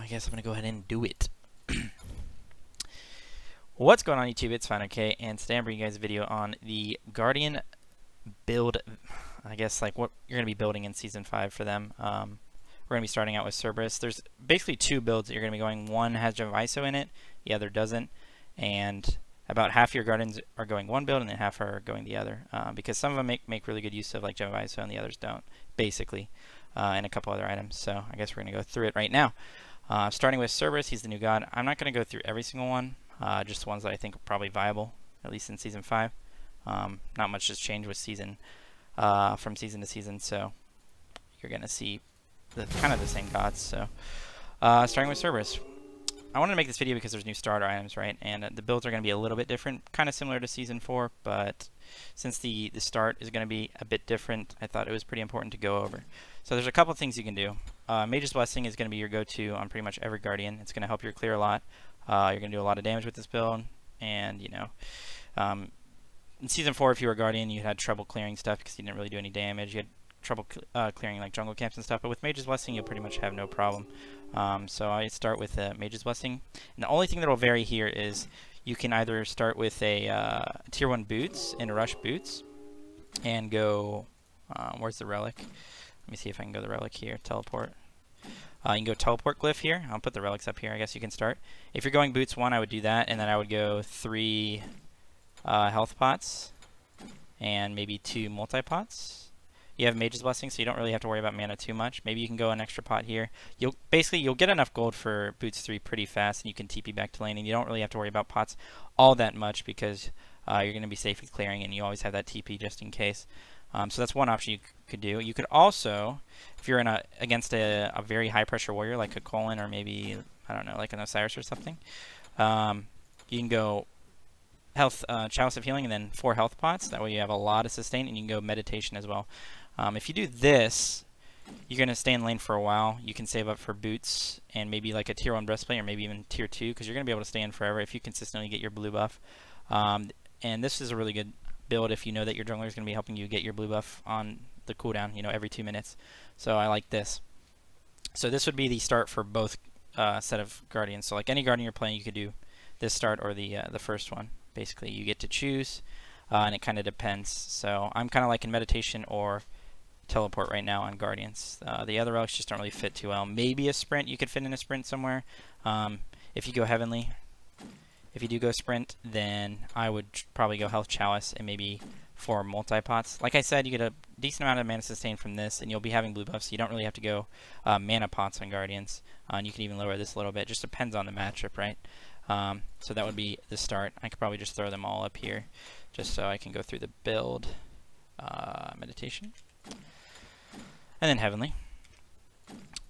I guess I'm going to go ahead and do it. What's going on YouTube? It's fineokay, and today I'm bringing you guys a video on the Guardian build, I guess like what you're going to be building in Season 5 for them. We're going to be starting out with Cerberus. There's basically two builds that you're going to be going. One has Iso in it, the other doesn't, and about half your Guardians are going one build and then half are going the other, because some of them make really good use of like Iso and the others don't, basically, and a couple other items. So I guess we're going to go through it right now. Starting with Cerberus, he's the new god. I'm not going to go through every single one, just the ones that I think are probably viable, at least in Season 5. Not much has changed with from season to season, so you're going to see kind of the same gods. So starting with Cerberus. I wanted to make this video because there's new starter items, right? And the builds are going to be a little bit different, kind of similar to Season 4, but since the start is going to be a bit different, I thought it was pretty important to go over. So there's a couple things you can do. Mage's Blessing is going to be your go-to on pretty much every Guardian. It's going to help you clear a lot. You're going to do a lot of damage with this build, and you know, in Season 4, if you were a Guardian, you had trouble clearing stuff because you didn't really do any damage. You had trouble clearing like jungle camps and stuff, but with Mage's Blessing, you'll pretty much have no problem. So I start with Mage's Blessing, and the only thing that will vary here is you can either start with a Tier 1 boots and rush boots, and go. Where's the relic? Let me see if I can go the relic here. Teleport. You can go teleport glyph here. I'll put the relics up here. I guess you can start. If you're going boots 1, I would do that, and then I would go 3 health pots and maybe 2 multi pots. You have Mage's Blessing, so you don't really have to worry about mana too much. Maybe you can go an extra pot here. You'll get enough gold for boots 3 pretty fast, and you can TP back to lane, and you don't really have to worry about pots all that much because you're going to be safely clearing, and you always have that TP just in case. So that's one option you could do. You could also, if you're against a very high pressure warrior like a Colin, or maybe, I don't know, like an Osiris or something, you can go health Chalice of Healing and then 4 health pots. That way you have a lot of sustain, and you can go meditation as well. If you do this, you're going to stay in lane for a while. You can save up for boots and maybe like a Tier 1 breastplate, or maybe even Tier 2, because you're going to be able to stay in forever if you consistently get your blue buff. And this is a really good build if you know that your jungler is going to be helping you get your blue buff on the cooldown, you know, every 2 minutes. So I like this. So this would be the start for both set of Guardians. So like any Guardian you're playing, you could do this start or the first one. Basically, you get to choose, and it kind of depends. So I'm kind of like in meditation or teleport right now on Guardians. The other relics just don't really fit too well. Maybe a sprint, you could fit in a sprint somewhere. If you go heavenly, if you do go sprint, then I would probably go health chalice and maybe 4 multi pots. Like I said, you get a decent amount of mana sustain from this, and you'll be having blue buffs, so you don't really have to go mana pots on Guardians. And you can even lower this a little bit. Just depends on the matchup, right? So that would be the start. I could probably just throw them all up here just so I can go through the build. Meditation. And then heavenly.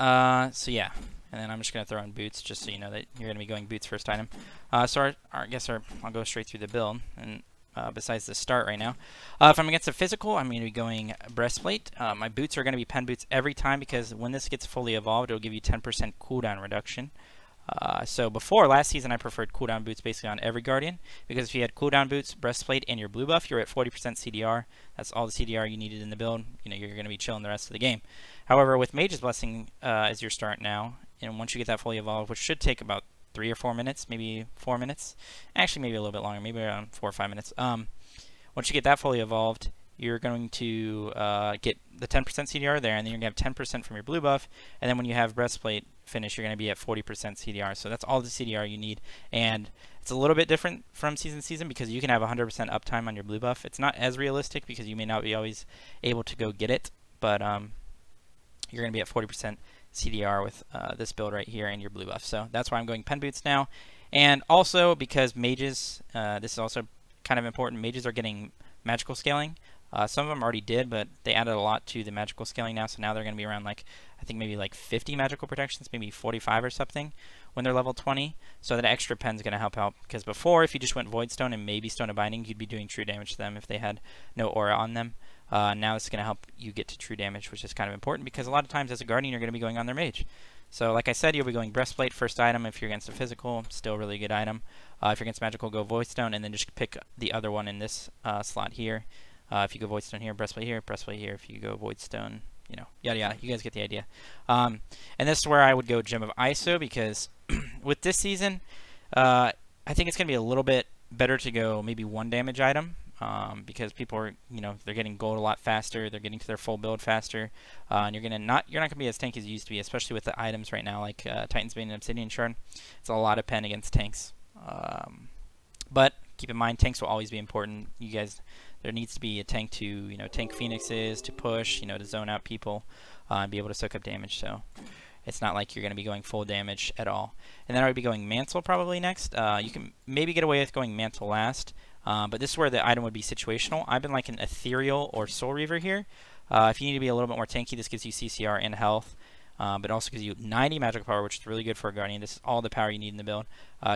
So yeah. And then I'm just going to throw in boots just so you know that you're going to be going boots first item. So I'll go straight through the build. And besides the start right now. If I'm against a physical, I'm going to be going breastplate. My boots are going to be pen boots every time because when this gets fully evolved, it'll give you 10% cooldown reduction. So before, last season, I preferred cooldown boots basically on every Guardian, because if you had cooldown boots, breastplate, and your blue buff, you're at 40% CDR. That's all the CDR you needed in the build. You know, you're going to be chilling the rest of the game. However, with Mage's Blessing as your start now, and once you get that fully evolved, which should take about 3 or 4 minutes, maybe 4 minutes, actually maybe a little bit longer, maybe around 4 or 5 minutes. Once you get that fully evolved, you're going to get the 10% CDR there, and then you're going to have 10% from your blue buff, and then when you have breastplate finish, you're going to be at 40% CDR. So that's all the CDR you need, and it's a little bit different from season to season because you can have 100% uptime on your blue buff. It's not as realistic because you may not be always able to go get it, but you're going to be at 40% CDR with this build right here and your blue buff. So that's why I'm going pen boots now, and also because mages, this is also kind of important, mages are getting magical scaling. Some of them already did, but they added a lot to the magical scaling now, so now they're going to be around like, I think maybe like 50 magical protections, maybe 45 or something when they're level 20. So that extra pen is going to help out, because before, if you just went Voidstone and maybe Stone of Binding, you'd be doing true damage to them if they had no aura on them. Now it's going to help you get to true damage, which is kind of important, because a lot of times as a Guardian, you're going to be going on their mage. So like I said, you'll be going breastplate first item. If you're against a physical, still a really good item. If you're against magical, go Voidstone, and then just pick the other one in this slot here. If you go Voidstone here, breastplate here, breastplate here. If you go Voidstone, you know, yada yada. You guys get the idea. And this is where I would go Gem of ISO, because with this season, I think it's going to be a little bit better to go maybe 1 damage item, because people are, you know, they're getting gold a lot faster, they're getting to their full build faster, and you're not going to be as tanky as you used to be, especially with the items right now like Titan's Bane and Obsidian Shard. It's a lot of pen against tanks. But keep in mind, tanks will always be important. You guys, there needs to be a tank to, you know, tank phoenixes, to push, you know, to zone out people, and be able to soak up damage. So it's not like you're going to be going full damage at all. And then I would be going Mantle probably next. You can maybe get away with going Mantle last, but this is where the item would be situational. I've been like an Ethereal or Soul Reaver here. If you need to be a little bit more tanky, this gives you CCR and health. But also gives you 90 magical power, which is really good for a Guardian. This is all the power you need in the build.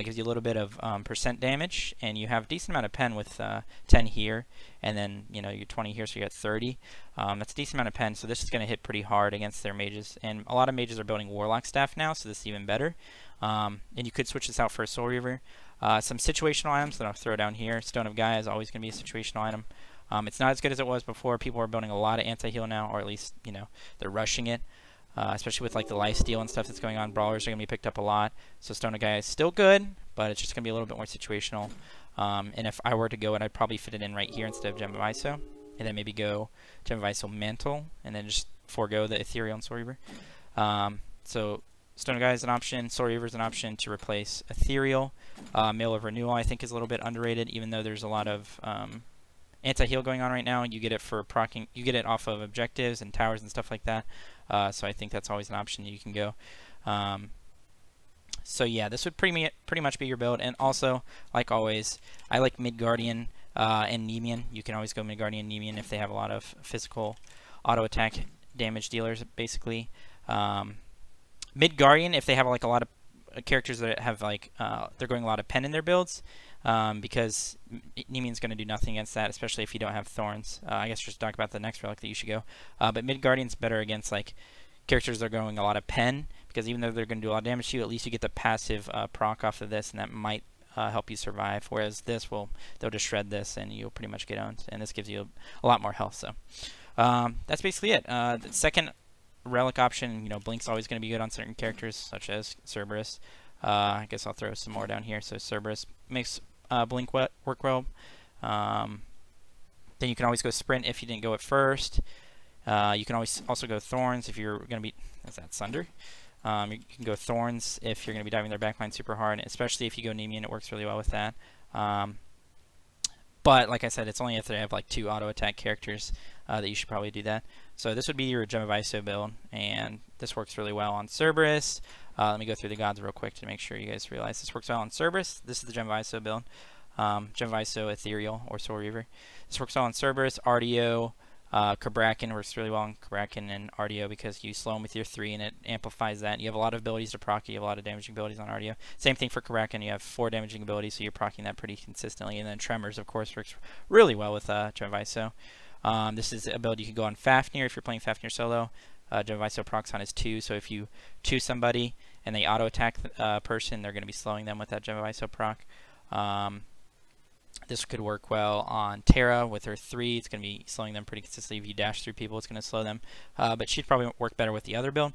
Gives you a little bit of percent damage, and you have a decent amount of pen with 10 here, and then, you know, you're 20 here, so you got 30. That's a decent amount of pen, so this is going to hit pretty hard against their mages. And a lot of mages are building Warlock Staff now, so this is even better. And you could switch this out for a Soul Reaver. Some situational items that I'll throw down here. Stone of Gaia is always going to be a situational item. It's not as good as it was before. People are building a lot of anti-heal now, or at least, you know, they're rushing it. Especially with like the lifesteal and stuff that's going on. Brawlers are going to be picked up a lot. So Stone of Gaia is still good, but it's just going to be a little bit more situational. And if I were to go it, I'd probably fit it in right here instead of Gem of ISO. And then maybe go Gem of ISO Mantle, and then just forego the Ethereal and Soul Reaver. So Stone of Gaia is an option. Soul Reaver is an option to replace Ethereal. Mail of Renewal, I think, is a little bit underrated, even though there's a lot of anti-heal going on right now. You get it for proccing, you get it off of objectives and towers and stuff like that. So I think that's always an option that you can go. So yeah, this would pretty much be your build. And also, like always, I like Midgardian and Nemean. You can always go Midgardian and Nemean if they have a lot of physical auto attack damage dealers, basically. Midgardian if they have like a lot of characters that have like they're going a lot of pen in their builds. Because Nemean's going to do nothing against that, especially if you don't have Thorns. I guess just talk about the next relic that you should go. But Midgardian's better against like characters that are going a lot of pen, because even though they're going to do a lot of damage to you, at least you get the passive proc off of this, and that might help you survive. Whereas this they'll just shred this, and you'll pretty much get owned. And this gives you a lot more health. So that's basically it. The second relic option, you know, Blink's always going to be good on certain characters, such as Cerberus. I guess I'll throw some more down here. So Cerberus makes Blink work well. Then you can always go Sprint if you didn't go it first. You can always also go Thorns if you're going to be... Is that Sunder? You can go Thorns if you're going to be diving their backline super hard, especially if you go Nemean. It works really well with that. But like I said, it's only if they have like 2 auto attack characters that you should probably do that. So this would be your Gem of ISO build, and this works really well on Cerberus. Let me go through the gods real quick to make sure you guys realize this works well on Cerberus. This is the Gem of ISO build. Gem of ISO, Ethereal, or Soul Reaver. This works well on Cerberus, RDO, Cabrakan works really well on Cabrakan and RDO because you slow them with your 3 and it amplifies that. You have a lot of abilities to proc, you have a lot of damaging abilities on RDO. Same thing for Cabrakan, you have 4 damaging abilities, so you're proccing that pretty consistently. And then Tremors, of course, works really well with Gem of ISO. This is a build you can go on Fafnir if you're playing Fafnir solo. Gem of ISO procs on is 2, so if you choose somebody and they auto attack the person, they're going to be slowing them with that Gem of ISO proc. This could work well on Terra with her 3. It's going to be slowing them pretty consistently. If you dash through people, it's going to slow them. But she'd probably work better with the other build.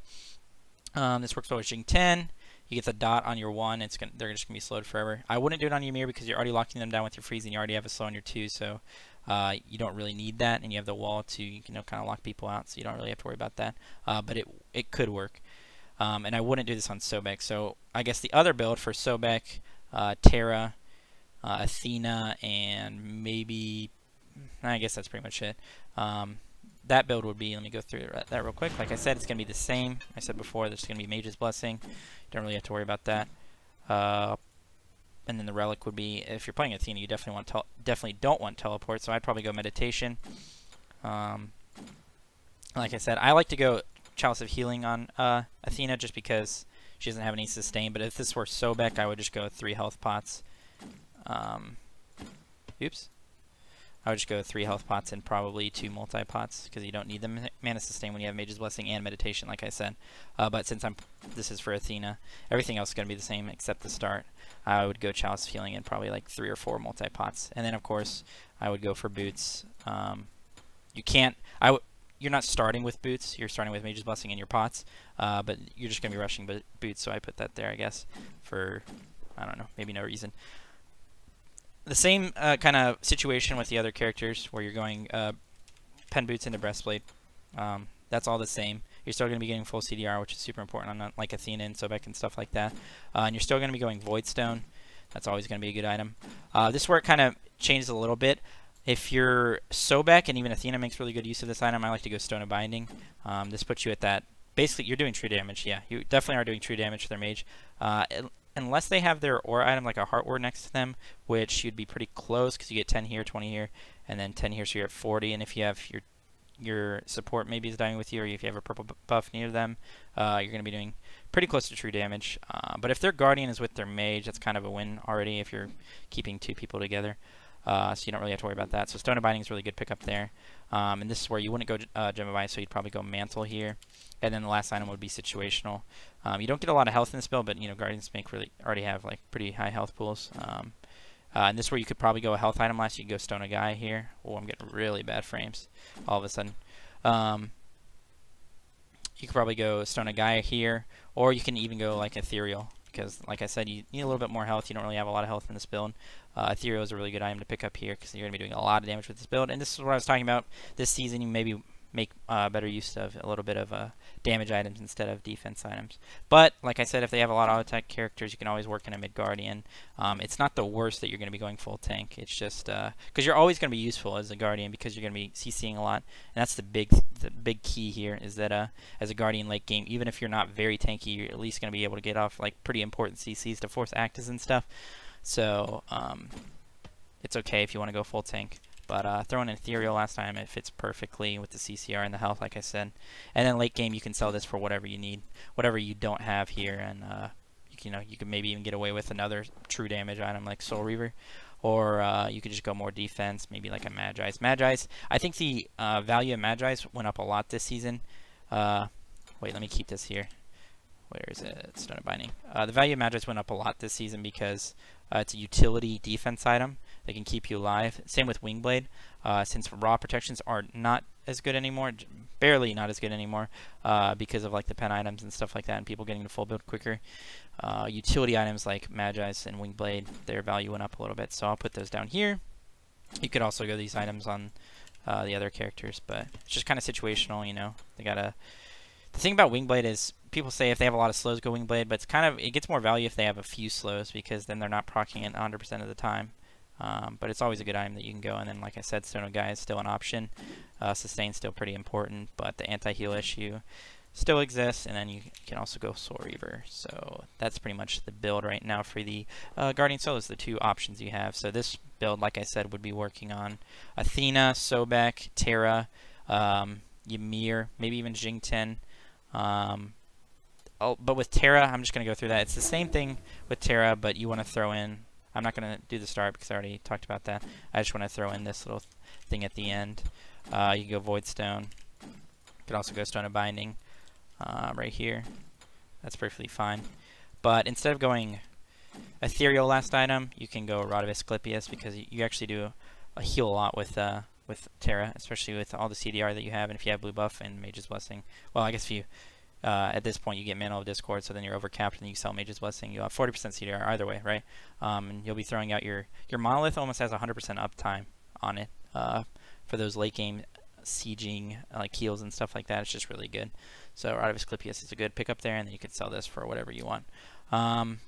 This works well with Jing 10. You get the dot on your 1. They're just going to be slowed forever. I wouldn't do it on Ymir because you're already locking them down with your freeze, and you already have a slow on your 2, so you don't really need that. And you have the wall to, you know, kind of lock people out, so you don't really have to worry about that. But it could work. And I wouldn't do this on Sobek. So I guess the other build for Sobek, Terra, Athena, and maybe, I guess that's pretty much it. That build would be, let me go through that real quick. Like I said, it's going to be the same. I said before, there's going to be Mage's Blessing. You don't really have to worry about that. And then the relic would be, if you're playing Athena, you definitely don't want teleport, so I'd probably go Meditation. Like I said, I like to go Chalice of Healing on Athena just because she doesn't have any sustain, but if this were Sobek, I would just go 3 health pots. Oops. I would just go 3 health pots and probably 2 multi-pots because you don't need them mana sustain when you have Mage's Blessing and Meditation, like I said. But since this is for Athena, everything else is going to be the same except the start. I would go Chalice of Healing and probably like 3 or 4 multi-pots. And then, of course, I would go for boots. You can't... you're not starting with boots. You're starting with Mage's Blessing in your pots, but you're just going to be rushing boots, so I put that there, I guess, for, I don't know, maybe no reason. The same kind of situation with the other characters, where you're going pen boots into breastplate. That's all the same. You're still going to be getting full CDR, which is super important on like Athena and Sobek and stuff like that. And you're still going to be going Voidstone. That's always going to be a good item. This is where it kind of changes a little bit. If you're Sobek, and even Athena makes really good use of this item, I like to go Stone of Binding. This puts you at that. Basically, you're doing true damage. Yeah, you definitely are doing true damage to their mage. Unless they have their aura item like a Heart Ward next to them, which you'd be pretty close because you get 10 here, 20 here, and then 10 here, so you're at 40. And if you have your support maybe is dying with you, or if you have a purple buff near them, you're going to be doing pretty close to true damage. But if their Guardian is with their mage, that's kind of a win already if you're keeping two people together. So you don't really have to worry about that. So Stone of Binding is a really good pickup there. And this is where you wouldn't go Gem of Ice, so you'd probably go Mantle here. And then the last item would be Situational. You don't get a lot of health in this build, but Guardians already have like pretty high health pools. And this is where you could probably go a health item last. You could go Stone a Guy here. Oh, I'm getting really bad frames all of a sudden. You could probably go Stone a Guy here, or you can even go like Ethereal, because like I said, you need a little bit more health. You don't really have a lot of health in this build. Ethereal is a really good item to pick up here because you're going to be doing a lot of damage with this build. And this is what I was talking about this season. You maybe make better use of a little bit of damage items instead of defense items. But like I said, if they have a lot of auto attack characters, you can always work in a mid Guardian. It's not the worst that you're going to be going full tank. It's just because you're always going to be useful as a Guardian because you're going to be CCing a lot. And that's the big key here, is that as a Guardian late game, even if you're not very tanky, you're at least going to be able to get off like pretty important CCs to force Actas and stuff. So it's okay if you want to go full tank. But throwing an Ethereal last time, it fits perfectly with the CCR and the health, like I said. And then late game, you can sell this for whatever you need, whatever you don't have here, and you could maybe even get away with another true damage item like Soul Reaver, or you could just go more defense, maybe like a Magi's. Magi's, I think the value of Magi's went up a lot this season. Wait, let me keep this here. Where is it? Stone of Binding. The value of Magi's went up a lot this season because it's a utility defense item. They can keep you alive. Same with Wingblade. Since raw protections are not as good anymore, barely not as good anymore, because of like the pen items and stuff like that, and people getting to full build quicker. Utility items like Magi's and Wingblade, their value went up a little bit, so I'll put those down here. You could also go these items on the other characters, but it's just kind of situational, They gotta. The thing about Wingblade is people say if they have a lot of slows, go Wingblade, but it gets more value if they have a few slows, because then they're not proccing it 100% of the time. But it's always a good item that you can go. And then, like I said, Stone of Guy is still an option. Sustain's still pretty important, but the anti-heal issue still exists. And then you can also go Soul Reaver. So that's pretty much the build right now for the Guardian Solos, the two options you have. So this build, like I said, would be working on Athena, Sobek, Terra, Ymir, maybe even Jingten. But with Terra, I'm just going to go through that. It's the same thing with Terra, but you want to throw in... I'm not going to do the start because I already talked about that. I just want to throw in this little thing at the end. You can go Voidstone. You could also go Stone of Binding right here. That's perfectly fine. But instead of going Ethereal last item, you can go Rod of Asclepius, because you actually do heal a lot with Terra, especially with all the CDR that you have, and if you have blue buff and Mage's Blessing. Well, I guess if you... at this point, you get Mantle of Discord, so then you're overcapped, and you sell Mage's Blessing. You'll have 40% CDR either way, right? And you'll be throwing out your Monolith almost has 100% uptime on it for those late game sieging like heals and stuff like that. It's just really good. So Rod of Asclepius is a good pickup there, and then you can sell this for whatever you want. And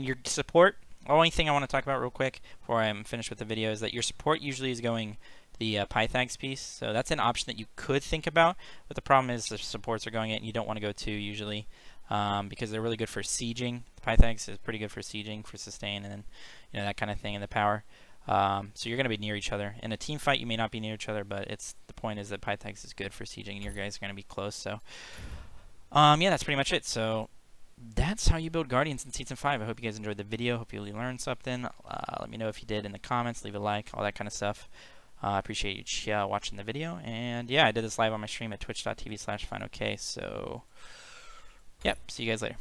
your support, the only thing I want to talk about real quick before I'm finished with the video is that your support usually is going the Pythags piece, so that's an option that you could think about, but the problem is the supports are going it and you don't want to go 2 usually, because they're really good for sieging. The Pythags is pretty good for sieging, for sustain, and then that kind of thing, and the power. So you're going to be near each other. In a team fight, you may not be near each other, but the point is that Pythags is good for sieging, and your guys are going to be close. So yeah, that's pretty much it. So that's how you build Guardians in Season 5. I hope you guys enjoyed the video. Hope you learned something. Let me know if you did in the comments. Leave a like, all that kind of stuff. I appreciate you watching the video. And yeah, I did this live on my stream at twitch.tv/fineokay. So, yep, see you guys later.